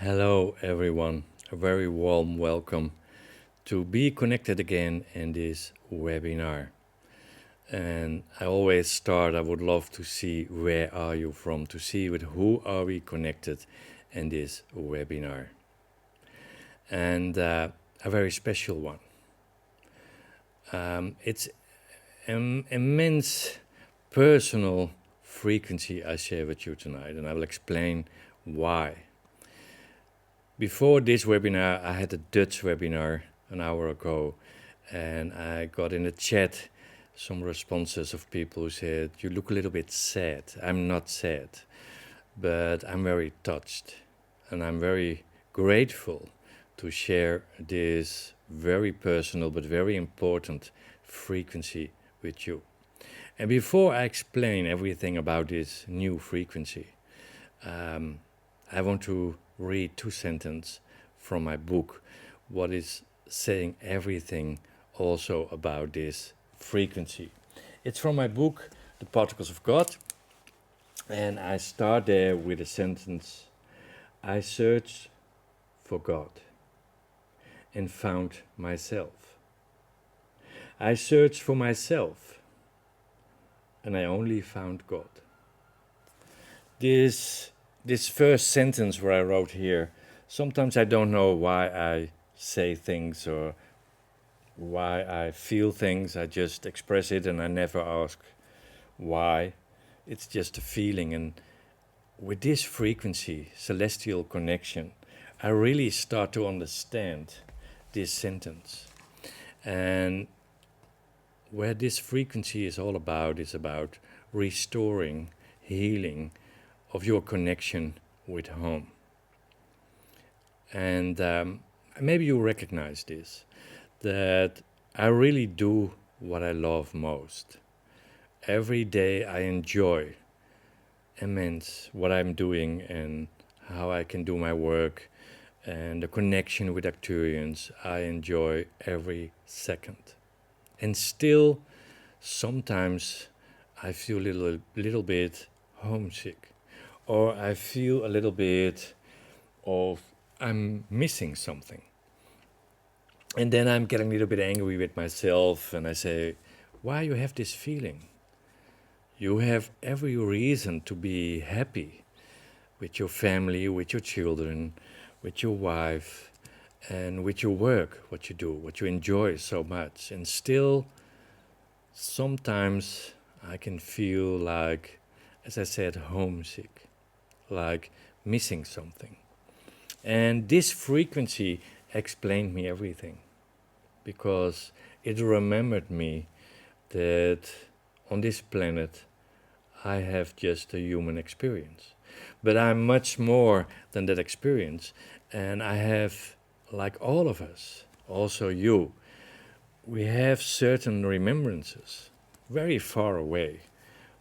Hello, everyone. A very warm welcome to be connected again in this webinar. And I would love to see where are you from, to see with who are we connected in this webinar. And a very special one. It's an immense personal frequency I share with you tonight, and I will explain why. Before this webinar, I had a Dutch webinar an hour ago, and I got in the chat some responses of people who said, "You look a little bit sad." I'm not sad, but I'm very touched, and I'm very grateful to share this very personal but very important frequency with you. And before I explain everything about this new frequency, I want to read two sentences from my book, what is saying everything also about this frequency. It's from my book, The Particles of God, and I start there with a sentence, I searched for God and found myself. I searched for myself and I only found God. This first sentence where I wrote here, sometimes I don't know why I say things or why I feel things. I just express it and I never ask why. It's just a feeling. And with this frequency, celestial connection, I really start to understand this sentence. And where this frequency is all about is about restoring, healing of your connection with home. And maybe you recognize this, that I really do what I love most. Every day I enjoy immense what I'm doing and how I can do my work and the connection with Acturians. I enjoy every second. And still, sometimes I feel a little bit homesick, or I feel a little bit of I'm missing something. And then I'm getting a little bit angry with myself and I say, why you have this feeling? You have every reason to be happy with your family, with your children, with your wife, and with your work, what you do, what you enjoy so much. And still, sometimes I can feel like, as I said, homesick, like missing something. And this frequency explained me everything, because it remembered me that on this planet I have just a human experience. But I'm much more than that experience, and I have, like all of us, also you, we have certain remembrances very far away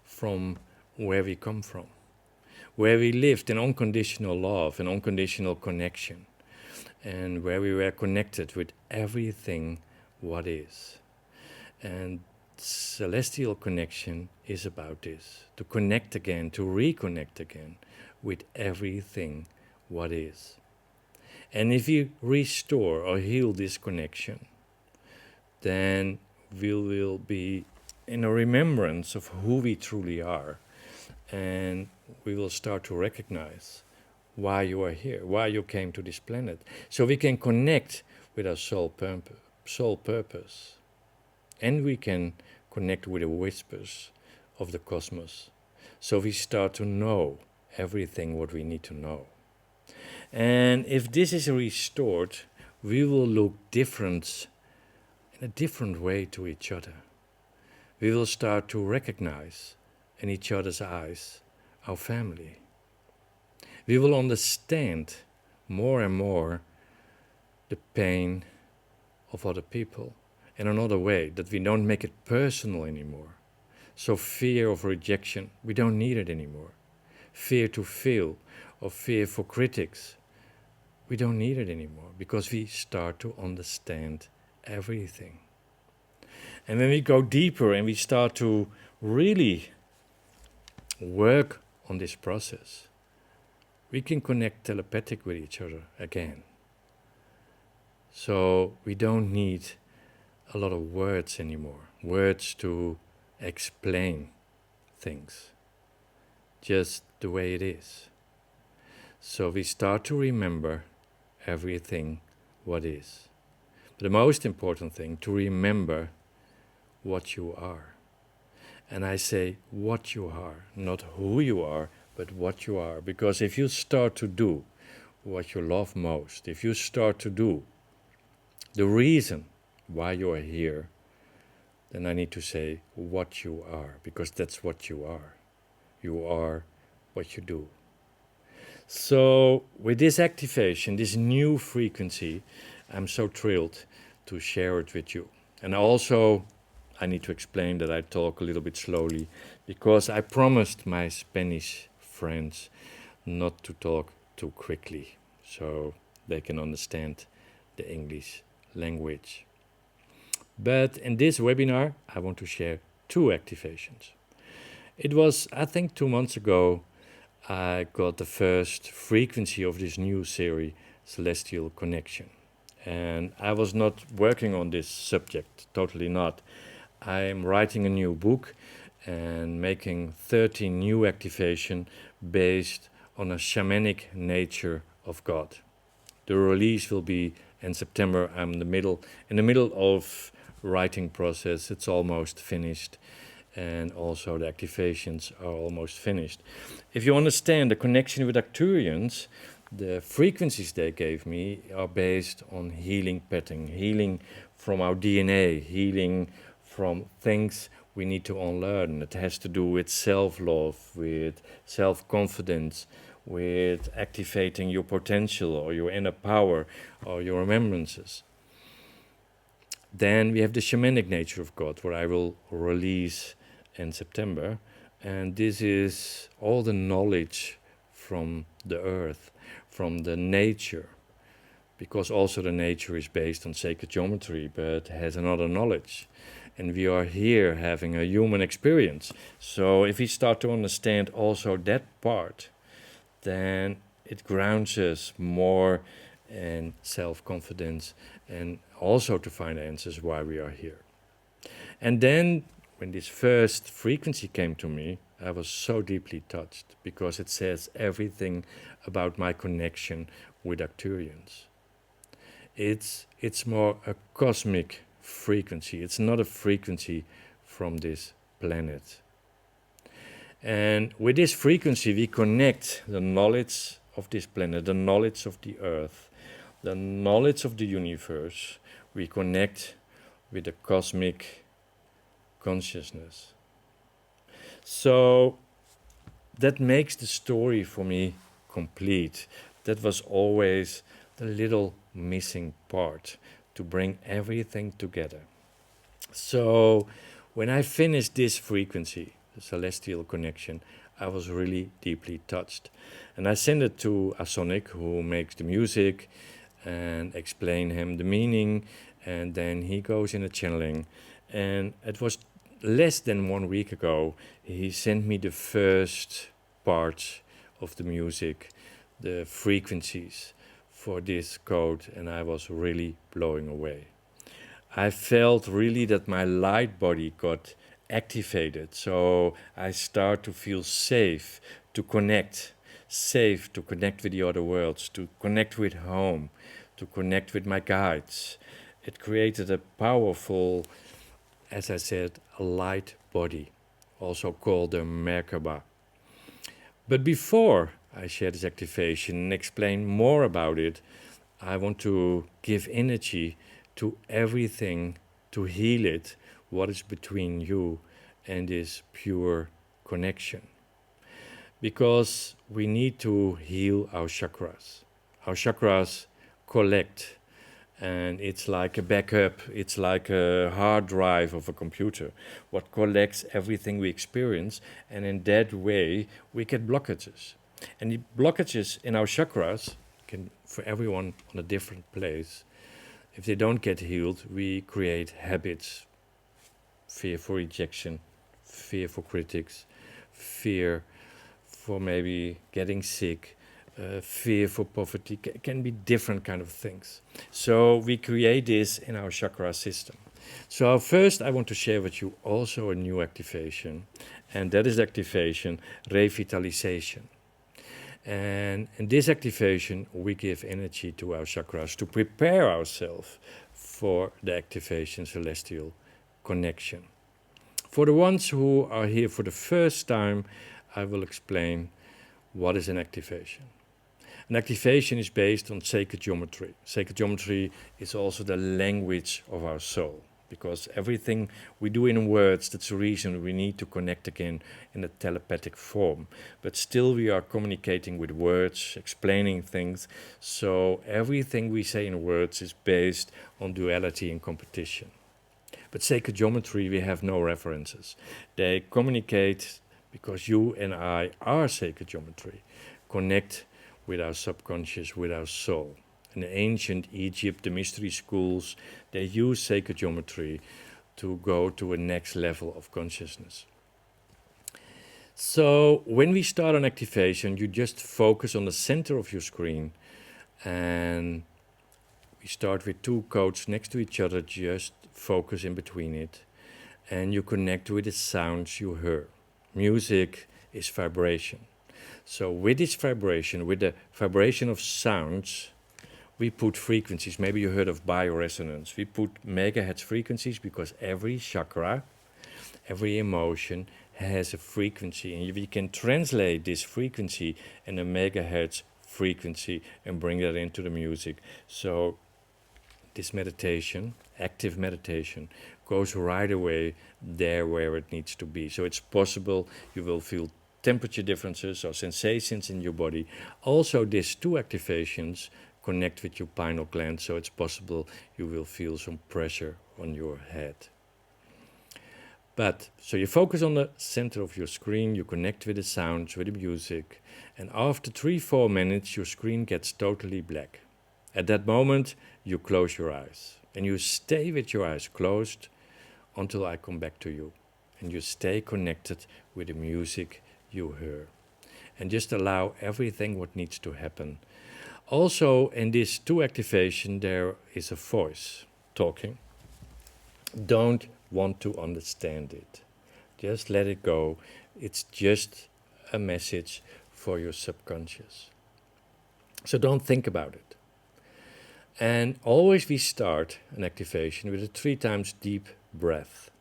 from where we come from, where we lived in unconditional love and unconditional connection, and where we were connected with everything what is. And celestial connection is about this, to connect again, to reconnect again with everything what is. And if you restore or heal this connection, then we will be in a remembrance of who we truly are, and we will start to recognize why you are here, why you came to this planet, so we can connect with our soul purpose, and we can connect with the whispers of the cosmos, so we start to know everything what we need to know. And if this is restored, we will look different, in a different way to each other. We will start to recognize in each other's eyes our family. We will understand more and more the pain of other people in another way, that we don't make it personal anymore. So fear of rejection, we don't need it anymore. Fear to fail or fear for critics, we don't need it anymore, because we start to understand everything. And when we go deeper and we start to really work on this process, we can connect telepathic with each other again. So we don't need a lot of words anymore, words to explain things, just the way it is. So we start to remember everything what is. But the most important thing, to remember what you are. And I say what you are, not who you are, but what you are. Because if you start to do what you love most, if you start to do the reason why you are here, then I need to say what you are, because that's what you are. You are what you do. So with this activation, this new frequency, I'm so thrilled to share it with you. And also, I need to explain that I talk a little bit slowly, because I promised my Spanish friends not to talk too quickly, so they can understand the English language. But in this webinar, I want to share 2 activations. It was, I think, 2 months ago, I got the first frequency of this new series, Celestial Connection. And I was not working on this subject, totally not. I am writing a new book and making 13 new activation based on a shamanic nature of God. The release will be in September. I'm in the middle of writing process. It's almost finished, and also the activations are almost finished. If you understand the connection with Arcturians, the frequencies they gave me are based on healing pattern, healing from our DNA, healing from things we need to unlearn. It has to do with self-love, with self-confidence, with activating your potential or your inner power or your remembrances. Then we have the shamanic nature of God, where I will release in September. And this is all the knowledge from the earth, from the nature, because also the nature is based on sacred geometry, but has another knowledge. And we are here having a human experience. So if we start to understand also that part, then it grounds us more in self-confidence and also to find answers why we are here. And then when this first frequency came to me, I was so deeply touched, because it says everything about my connection with Arcturians. It's more a cosmic frequency. It's not a frequency from this planet. And with this frequency, we connect the knowledge of this planet, the knowledge of the earth, the knowledge of the universe. We connect with the cosmic consciousness. So that makes the story for me complete. That was always the little missing part, to bring everything together. So when I finished this frequency, the celestial connection, I was really deeply touched. And I sent it to Asonic, who makes the music, and explain him the meaning, and then he goes in a channeling. And it was less than 1 week ago, he sent me the first part of the music, the frequencies for this code, and I was really blowing away. I felt really that my light body got activated, so I start to feel safe to connect, with the other worlds, to connect with home, to connect with my guides. It created a powerful, as I said, a light body, also called the Merkaba. But before I share this activation and explain more about it, I want to give energy to everything, to heal it, what is between you and this pure connection. Because we need to heal our chakras. Our chakras collect, and it's like a backup, it's like a hard drive of a computer, what collects everything we experience, and in that way we get blockages. And the blockages in our chakras can, for everyone on a different place, if they don't get healed, we create habits, fear for rejection, fear for critics, fear for maybe getting sick, fear for poverty, can be different kind of things. So we create this in our chakra system. So first I want to share with you also a new activation, and that is activation Revitalization. And in this activation we give energy to our chakras to prepare ourselves for the activation celestial connection. For the ones who are here for the first time, I will explain what is an activation. An activation is based on sacred geometry. Sacred geometry is also the language of our soul, because everything we do in words, that's the reason we need to connect again in a telepathic form. But still we are communicating with words, explaining things, so everything we say in words is based on duality and competition. But sacred geometry, we have no references. They communicate because you and I are sacred geometry, connect with our subconscious, with our soul. In ancient Egypt, the mystery schools, they use sacred geometry to go to a next level of consciousness. So when we start an activation, you just focus on the center of your screen, and we start with two codes next to each other, just focus in between it, and you connect with the sounds you hear. Music is vibration. So with this vibration, with the vibration of sounds, we put frequencies. Maybe you heard of bioresonance. We put megahertz frequencies because every chakra, every emotion has a frequency, and we can translate this frequency in a megahertz frequency and bring that into the music. So this meditation, active meditation, goes right away there where it needs to be. So it's possible you will feel temperature differences or sensations in your body. Also, these two activations connect with your pineal gland, so it's possible you will feel some pressure on your head. But, so you focus on the center of your screen, you connect with the sounds, with the music, and after 3-4 minutes your screen gets totally black. At that moment, you close your eyes, and you stay with your eyes closed until I come back to you. And you stay connected with the music you hear. And just allow everything what needs to happen. Also, in this two activation, there is a voice talking. Don't want to understand it. Just let it go. It's just a message for your subconscious. So don't think about it. And always we start an activation with a 3 times deep breath.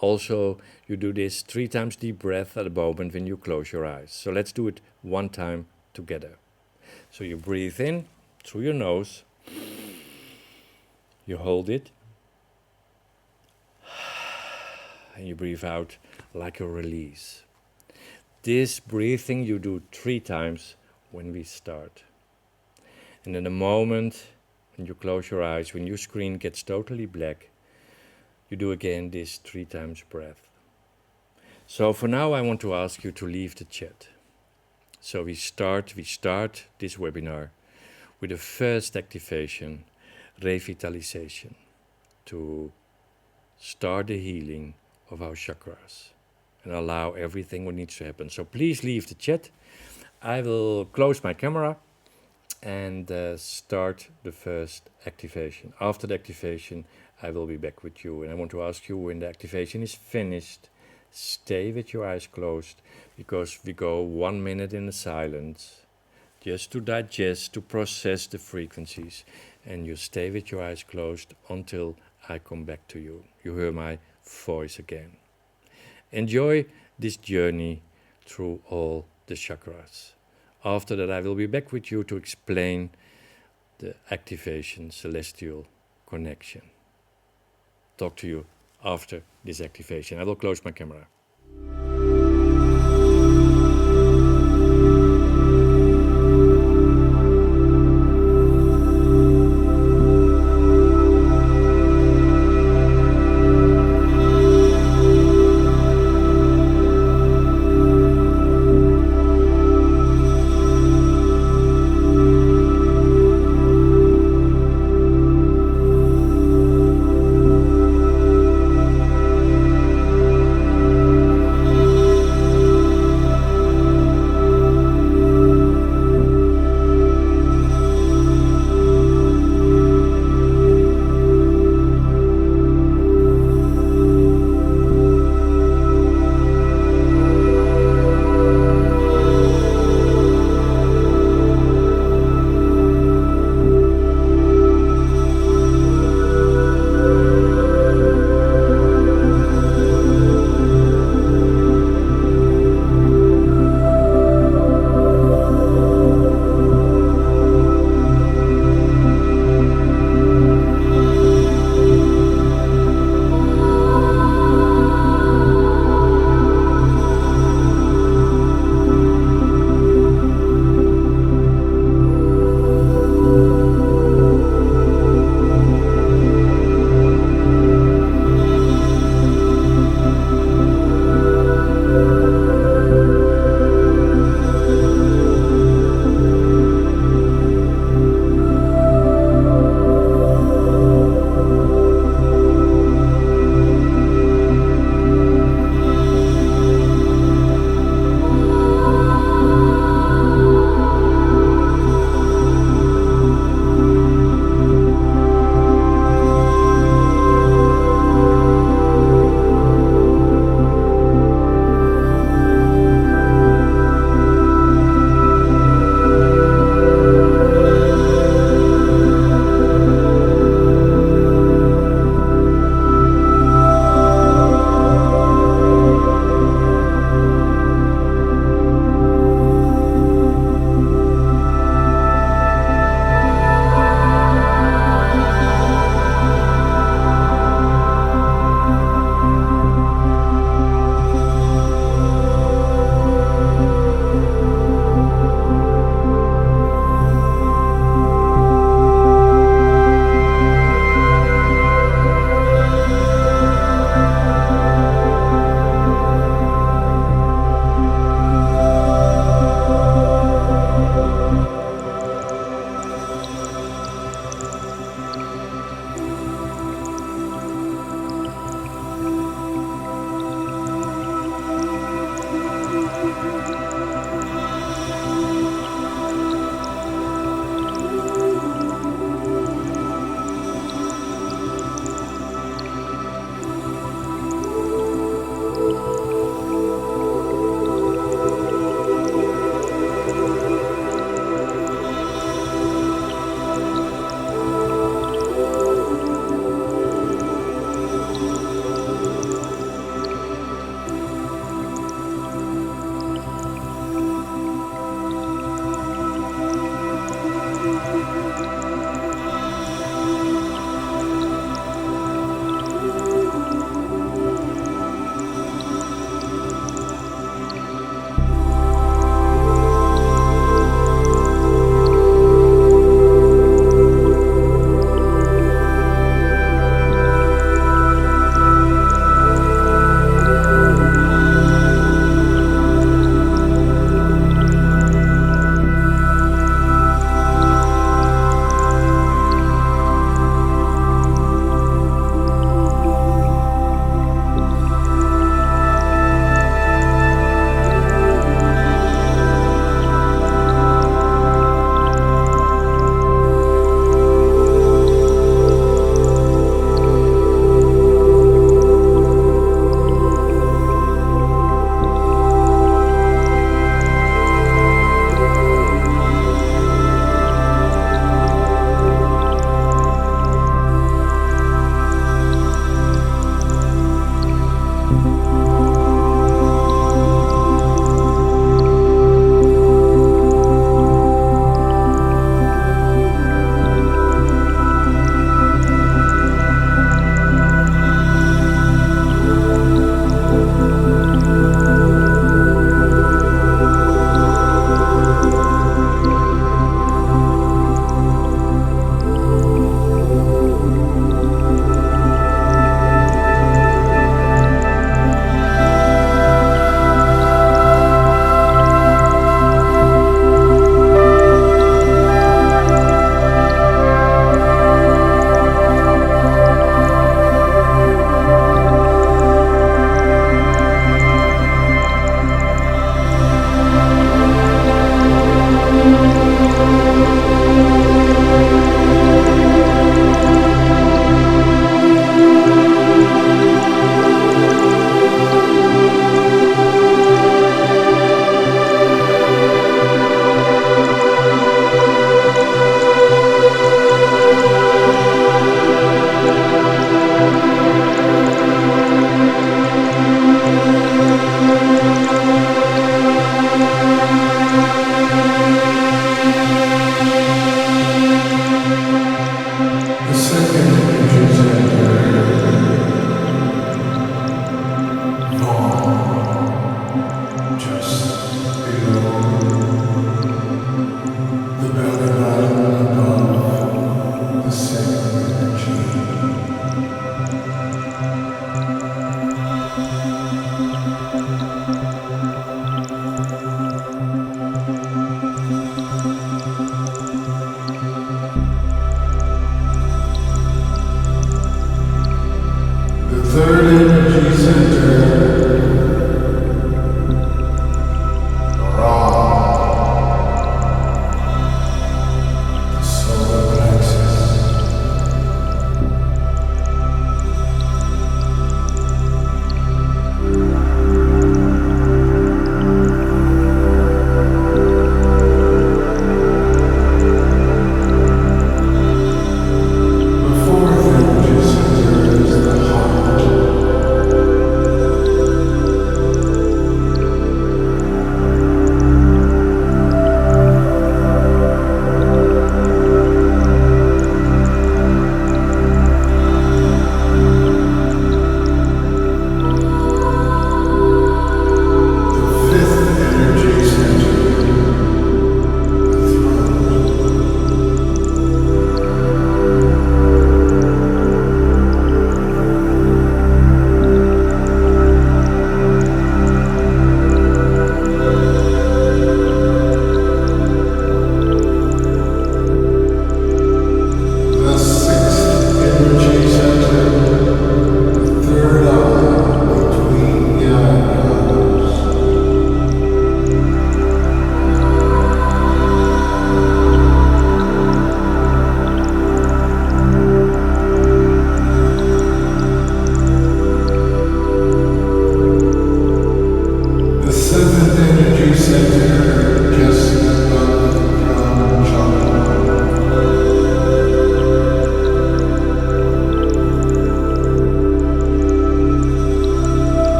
Also, you do this 3 times deep breath at the moment when you close your eyes. So let's do it 1 time together. So you breathe in through your nose, you hold it, and you breathe out like a release. This breathing you do 3 times when we start. And in a moment when you close your eyes, when your screen gets totally black, you do again this 3 times breath. So for now I want to ask you to leave the chat. So we start this webinar with the first activation, Revitalization, to start the healing of our chakras and allow everything what needs to happen. So please leave the chat. I will close my camera and start the first activation. After the activation, I will be back with you, and I want to ask you, when the activation is finished, stay with your eyes closed, because we go 1 minute in the silence just to digest, to process the frequencies, and you stay with your eyes closed until I come back to you. You hear my voice again. Enjoy this journey through all the chakras. After that, I will be back with you to explain the activation celestial connection. Talk to you after this activation. I will close my camera.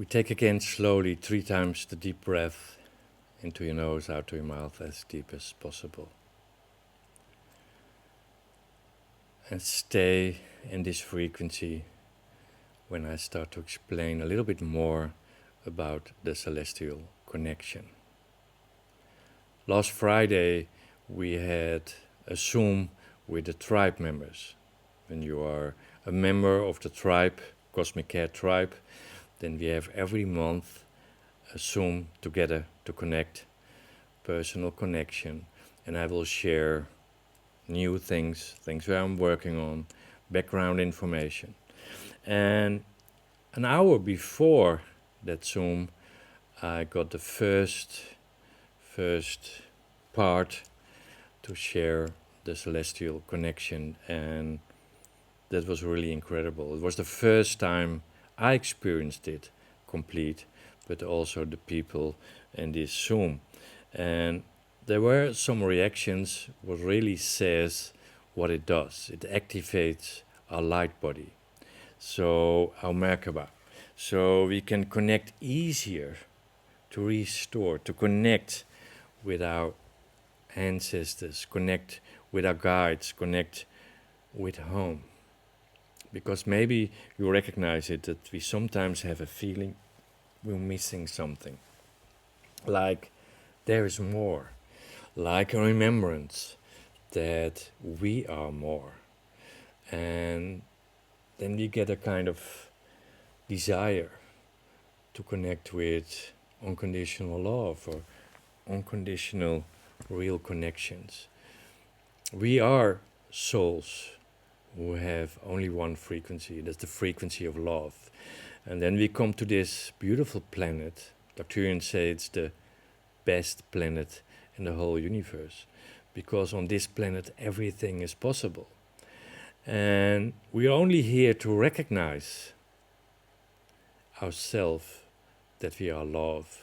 We take again slowly 3 times the deep breath into your nose, out to your mouth, as deep as possible. And stay in this frequency when I start to explain a little bit more about the celestial connection. Last Friday we had a Zoom with the tribe members. When you are a member of the tribe, Cosmic Care Tribe, then we have every month a Zoom together to connect, personal connection, and I will share new things where I'm working on, background information. And an hour before that Zoom, I got the first part to share the celestial connection, and that was really incredible. It was the first time I experienced it complete, but also the people in this Zoom. And there were some reactions what really says what it does. It activates our light body, so our Merkaba. So we can connect easier, to restore, to connect with our ancestors, connect with our guides, connect with home. Because maybe you recognize it, that we sometimes have a feeling we're missing something. Like there is more. Like a remembrance that we are more. And then we get a kind of desire to connect with unconditional love or unconditional real connections. We are souls who have only one frequency, that's the frequency of love. And then we come to this beautiful planet. Arcturians say it's the best planet in the whole universe, because on this planet everything is possible. And we are only here to recognize ourselves, that we are love,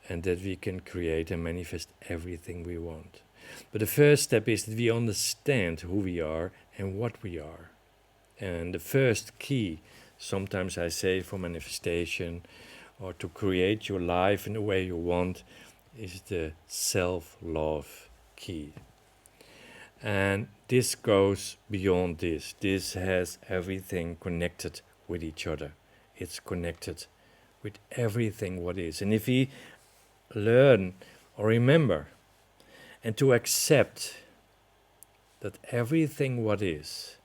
and that we can create and manifest everything we want. But the first step is that we understand who we are and what we are. And the first key, sometimes I say for manifestation or to create your life in the way you want, is the self-love key. And this goes beyond this. This has everything connected with each other. It's connected with everything what is. And if we learn or remember and to accept that everything what is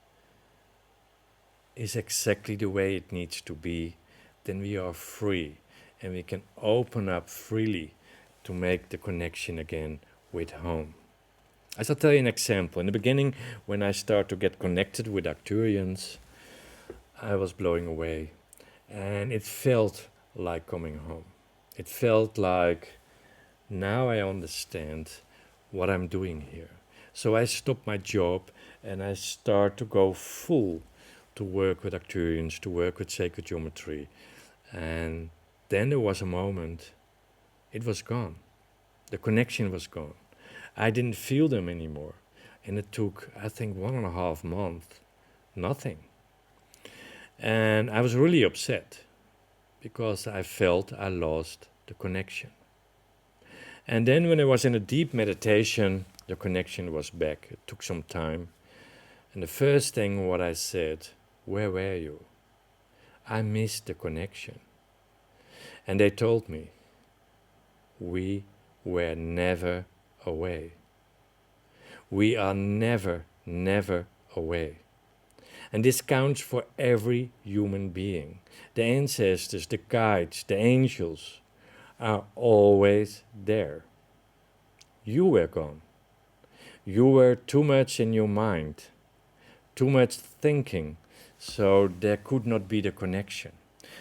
exactly the way it needs to be, then we are free and we can open up freely to make the connection again with home. I shall tell you an example. In the beginning, when I start to get connected with Arcturians, I was blowing away, and it felt like coming home. It felt like, now I understand what I'm doing here. So I stop my job and I start to go full to work with Arcturians, to work with sacred geometry. And then there was a moment, it was gone. The connection was gone. I didn't feel them anymore. And it took, I think, 1.5 months, nothing. And I was really upset because I felt I lost the connection. And then when I was in a deep meditation, the connection was back. It took some time. And the first thing what I said, where were you? I missed the connection. And they told me, we were never away. We are never, never away. And this counts for every human being. The ancestors, the guides, the angels are always there. You were gone. You were too much in your mind, too much thinking, so there could not be the connection.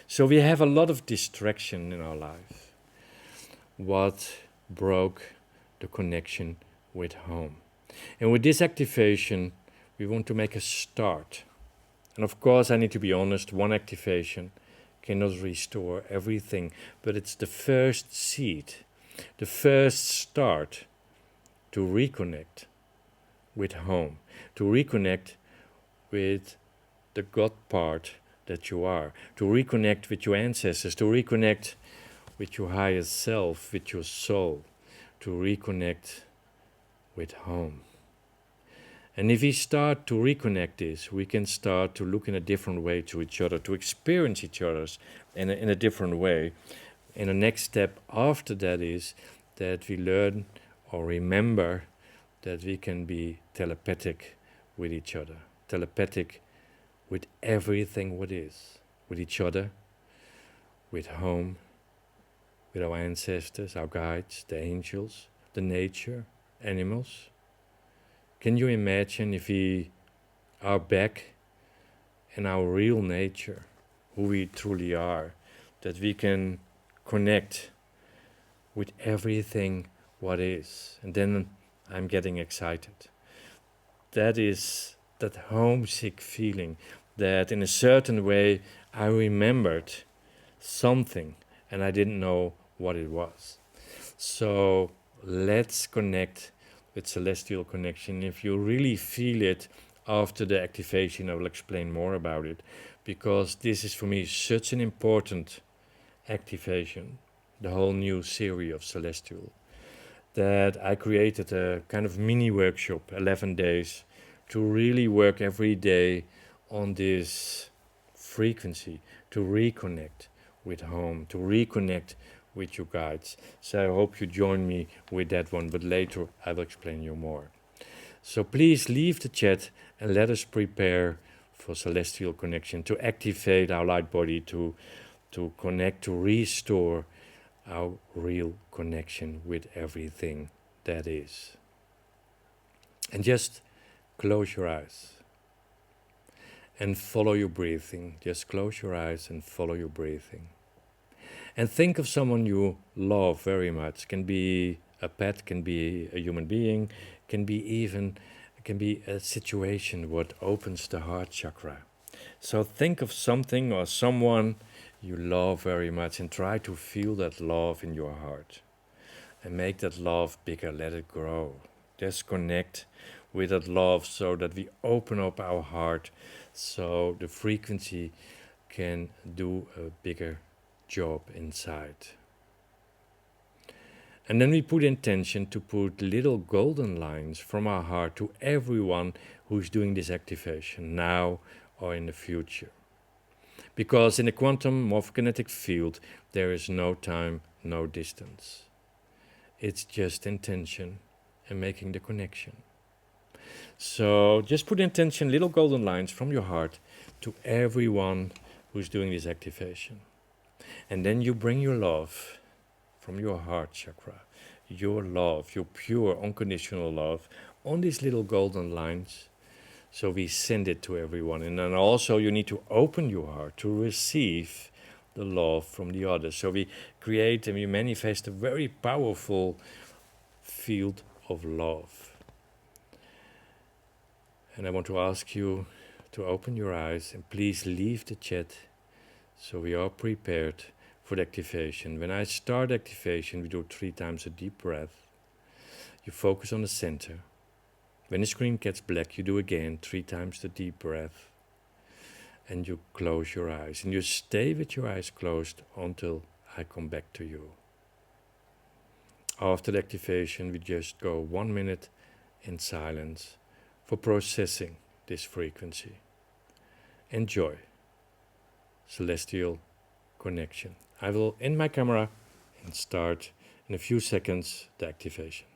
So we have a lot of distraction in our life. What broke the connection with home? And with this activation, we want to make a start. And of course, I need to be honest, one activation cannot restore everything, but it's the first seed, the first start to reconnect with home, to reconnect with the God part that you are, to reconnect with your ancestors, to reconnect with your higher self, with your soul, to reconnect with home. And if we start to reconnect this, we can start to look in a different way to each other, to experience each other in a different way. And the next step after that is that we learn or remember that we can be telepathic with each other, telepathic with everything what is, with each other, with home, with our ancestors, our guides, the angels, the nature, animals. Can you imagine if we are back in our real nature, who we truly are, that we can connect with everything what is? And then I'm getting excited. That is that homesick feeling that in a certain way I remembered something and I didn't know what it was. So let's connect with celestial connection. If you really feel it after the activation, I will explain more about it, because this is for me such an important activation, the whole new series of celestial, that I created a kind of mini workshop, 11 days, to really work every day on this frequency, to reconnect with home, to reconnect with your guides. So I hope you join me with that one, but later I will explain you more. So please leave the chat and let us prepare for celestial connection, to activate our light body, to connect, to restore our real connection with everything that is. And just close your eyes and follow your breathing. Just close your eyes and follow your breathing. And think of someone you love very much. Can be a pet, can be a human being, can be a situation what opens the heart chakra. So think of something or someone you love very much and try to feel that love in your heart. And make that love bigger, let it grow. Just connect with that love so that we open up our heart so the frequency can do a bigger job inside. And then we put intention to put little golden lines from our heart to everyone who's doing this activation now or in the future. Because in the quantum morphokinetic field, there is no time, no distance. It's just intention and making the connection. So just put intention, little golden lines from your heart to everyone who's doing this activation. And then you bring your love from your heart chakra, your love, your pure unconditional love on these little golden lines. So we send it to everyone. And then also you need to open your heart to receive the love from the others. So we create and we manifest a very powerful field of love. And I want to ask you to open your eyes and please leave the chat so we are prepared for the activation. When I start activation, we do 3 times a deep breath. You focus on the center. When the screen gets black, you do again 3 times the deep breath. And you close your eyes. And you stay with your eyes closed until I come back to you. After the activation, we just go 1 minute in silence for processing this frequency. Enjoy celestial connection. I will end my camera and start in a few seconds the activation.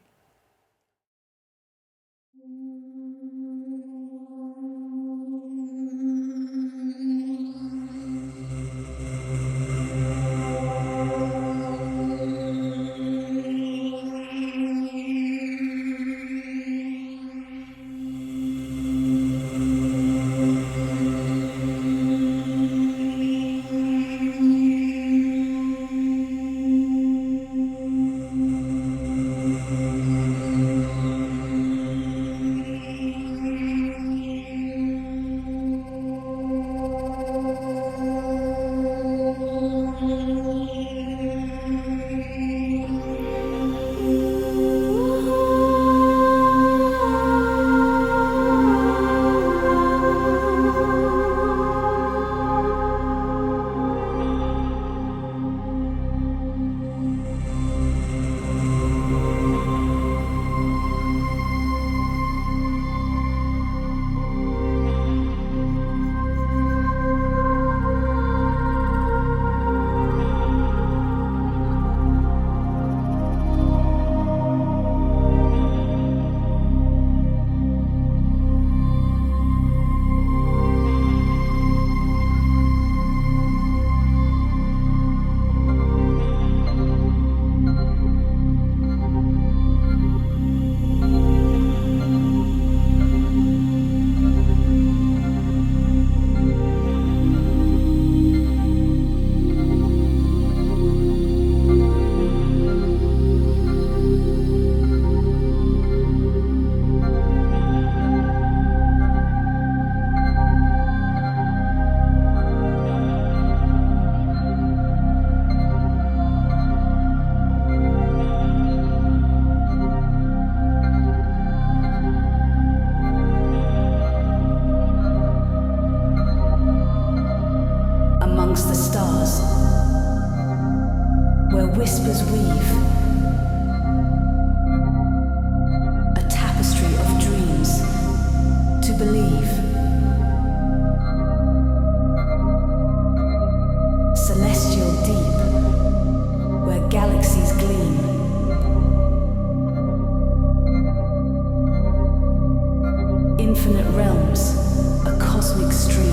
infinite realms, a cosmic stream.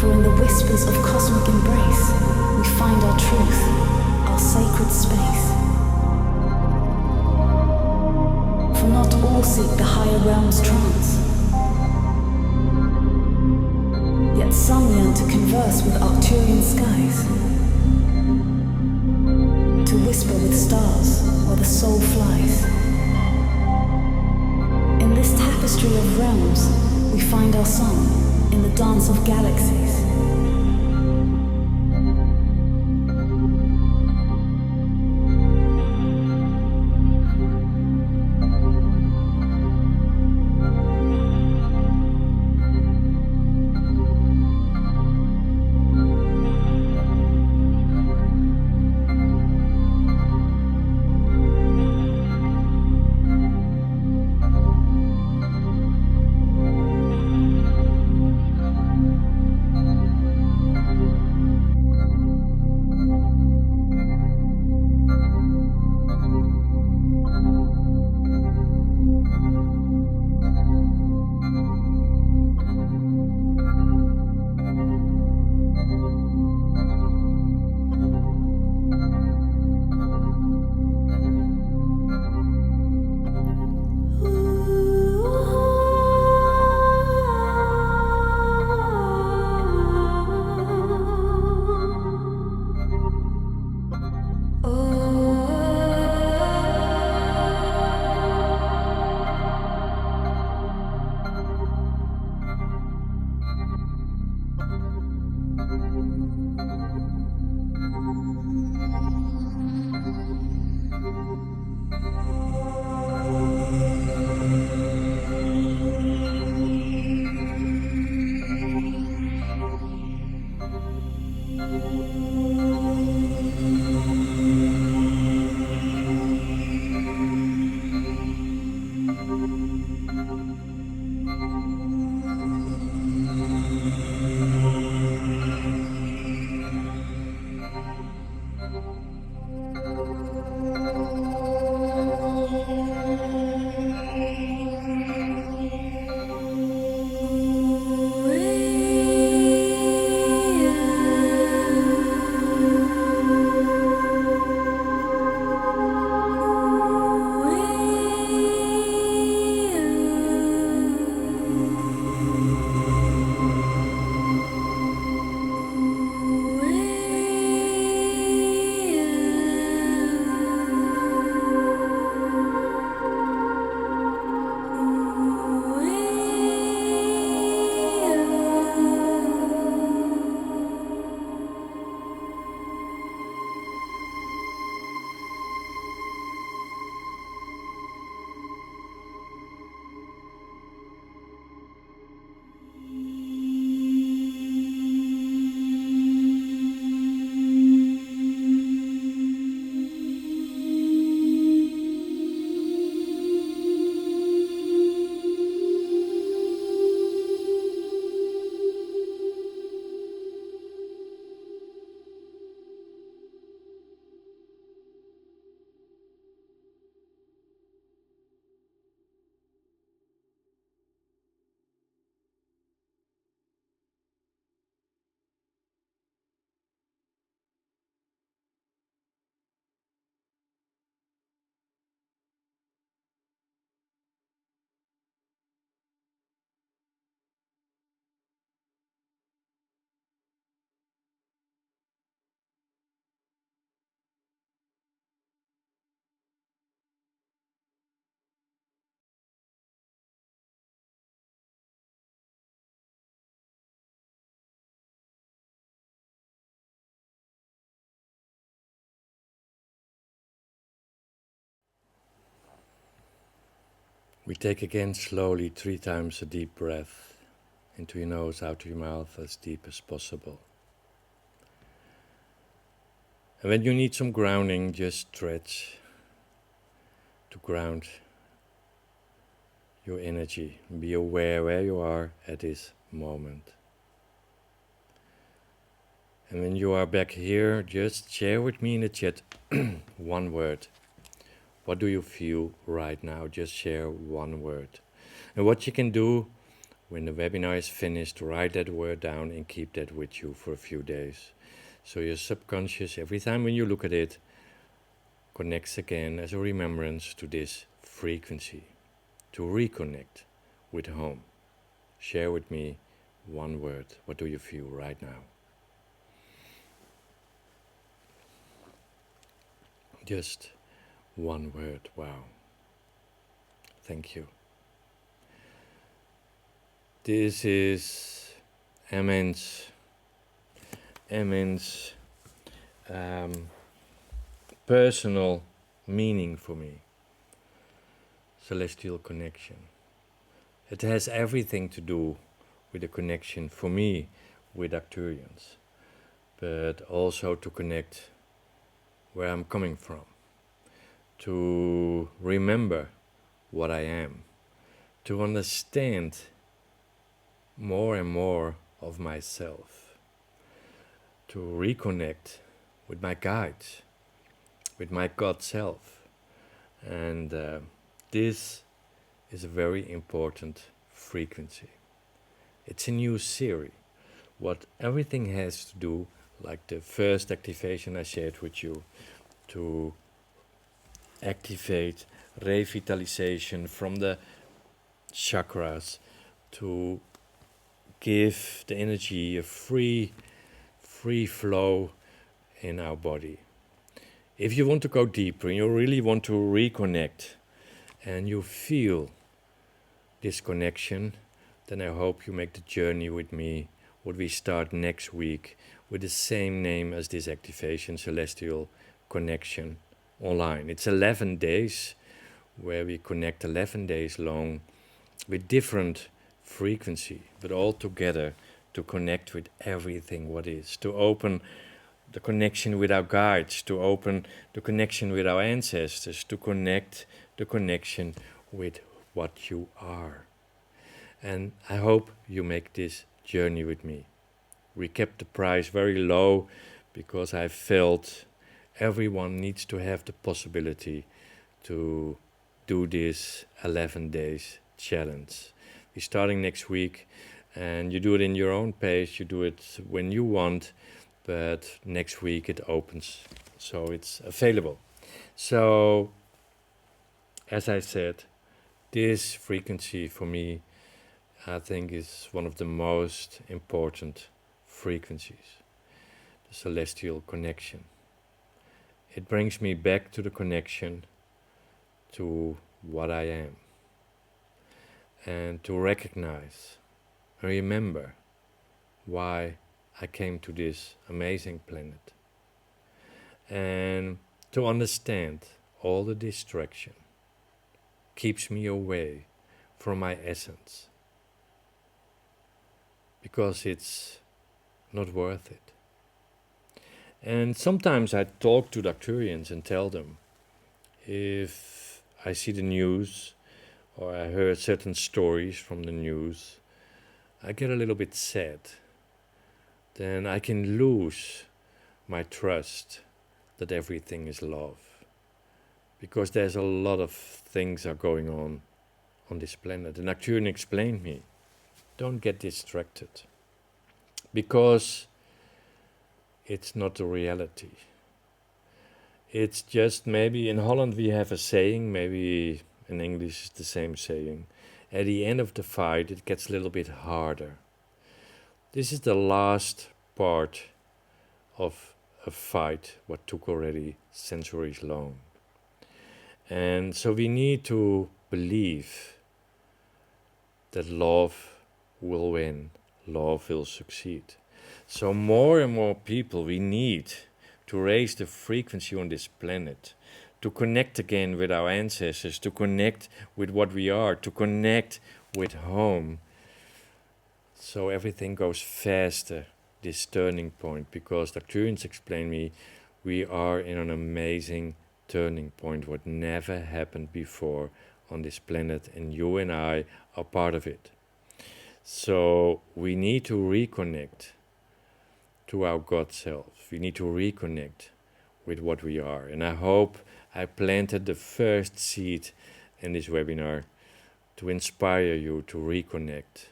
For in the whispers of cosmic embrace, we find our truth, our sacred space. For not all seek the higher realm's trance, yet some yearn to converse with Arcturian skies, to whisper with stars where the soul flies. In this tapestry of realms, we find our song in the dance of galaxies. We take again slowly 3 times a deep breath into your nose, out of your mouth, as deep as possible. And when you need some grounding, just stretch to ground your energy. Be aware where you are at this moment. And when you are back here, just share with me in the chat one word. What do you feel right now? Just share one word. And what you can do when the webinar is finished, write that word down and keep that with you for a few days. So your subconscious, every time when you look at it, connects again as a remembrance to this frequency, to reconnect with home. Share with me one word. What do you feel right now? Just one word. Wow. Thank you. This is immense personal meaning for me. Celestial connection. It has everything to do with the connection for me with Arcturians, but also to connect where I'm coming from, to remember what I am, to understand more and more of myself, to reconnect with my guides, with my God self. And this is a very important frequency. It's a new series. What everything has to do, like the first activation I shared with you, to activate revitalization from the chakras, to give the energy a free flow in our body. If you want to go deeper and you really want to reconnect and you feel this connection, then I hope you make the journey with me. What we start next week with the same name as this activation, Celestial Connection Online. It's 11 days where we connect 11 days long with different frequency, but all together to connect with everything what is, to open the connection with our guides, to open the connection with our ancestors, to connect the connection with what you are. And I hope you make this journey with me. We kept the price very low because I felt everyone needs to have the possibility to do this 11 days challenge. We're starting next week, and you do it in your own pace, you do it when you want, but next week it opens, so it's available. So, as I said, this frequency for me, I think, is one of the most important frequencies, the celestial connection. It brings me back to the connection to what I am, and to recognize and remember why I came to this amazing planet, and to understand all the distraction keeps me away from my essence, because it's not worth it. And sometimes I talk to the Arcturians and tell them, if I see the news or I heard certain stories from the news, I get a little bit sad. Then I can lose my trust that everything is love. Because there's a lot of things are going on this planet. And Arcturian explained me, don't get distracted. Because it's not the reality. It's just, maybe in Holland we have a saying, maybe in English it's the same saying. At the end of the fight it gets a little bit harder. This is the last part of a fight what took already centuries long. And so we need to believe that love will win, love will succeed. So more and more people we need to raise the frequency on this planet, to connect again with our ancestors, to connect with what we are, to connect with home. So everything goes faster, this turning point, because the Arcturians explain me we are in an amazing turning point, what never happened before on this planet, and you and I are part of it. So we need to reconnect to our God self. We need to reconnect with what we are. And I hope I planted the first seed in this webinar to inspire you to reconnect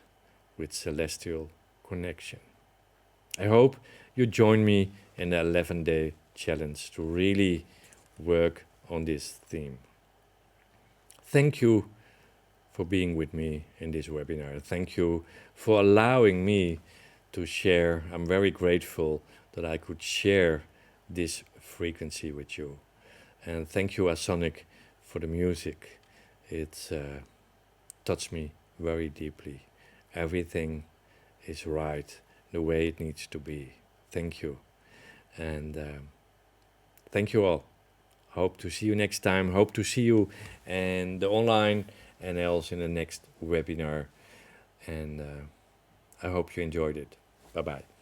with celestial connection. I hope you join me in the 11-day challenge to really work on this theme. Thank you for being with me in this webinar. Thank you for allowing me to share. I'm very grateful that I could share this frequency with you. And thank you, Asonic, for the music. It's touched me very deeply. Everything is right the way it needs to be. Thank you. And thank you all. Hope to see you next time. Hope to see you in the online and else in the next webinar. And I hope you enjoyed it. Bye-bye.